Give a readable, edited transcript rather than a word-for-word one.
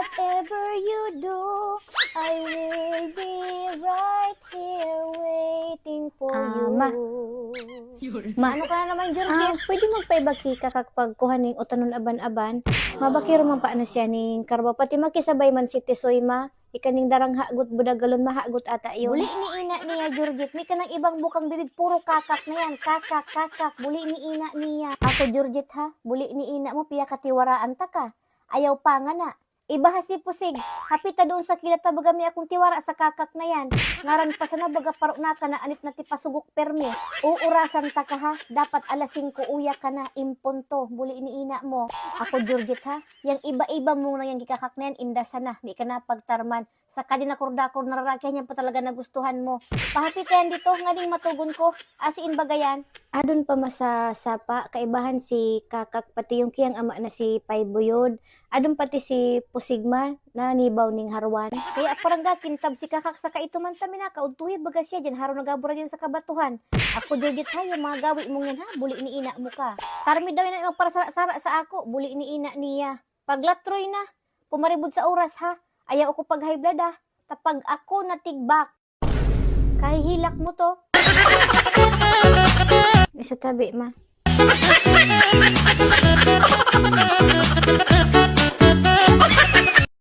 whatever you do, I will be right here waiting for you. Ma, ano ka na naman, Georgie? Pwede magpaibaki ka kakpagkuha ning utanon aban-aban. Mabakiro man paano siya ning karba. Pati makisabay man si Tisoy, ma. Ikaning darang hagot budagalon mahagot ata yun. Buli ni ina niya, Georgette. May kanang ibang bukang bibig, puro kakak na yan. Kakak, kakak. Buli ni ina niya. Ako, Georgette, ha? Buli ni ina mo, piya katiwaraan ta ka. Ayaw pa nga na. Iba si Pusig. Hapita doon sa kilata baga may akong tiwara sa kakak na yan. Ngaran pa sana baga paro na ka na anit na ti pasugok permi. Uurasan ta ka ha. Dapat alas 5 uya ka na. Impunto. Buli ni ina mo. Ako, Georgette, ha? Yang iba-iba mo na yung gikakak na yan. Inda sana. Di ka na pagtarman. Sa kadin akordakor na raraki yan pa talaga nagustuhan mo. Pahapit yan dito. Ngaling matugon ko. Asiin bagayan. Adon pa masasapa. Kaibahan si kakak pati yung kiyang ama na si Paybuyod. Adon pati si Pusigma na nibaw ning harwan. Kaya parang kintab si kakak sa kaituman tami na kauntuhi baga siya dyan. Haro nagabura dyan sa kabatuhan. Ako, Georgette, ha? Yung mga gawi mong yan, ha? Buli ni ina mo ka. Karmi daw yun para sara sa ako. Buli ni ina niya. Paglatroy na. Pumaribod sa oras, ha? Ayaw ako pag high blood, ha? Kapag ako natigbak, kahihilak mo to. Isa tabi, ma.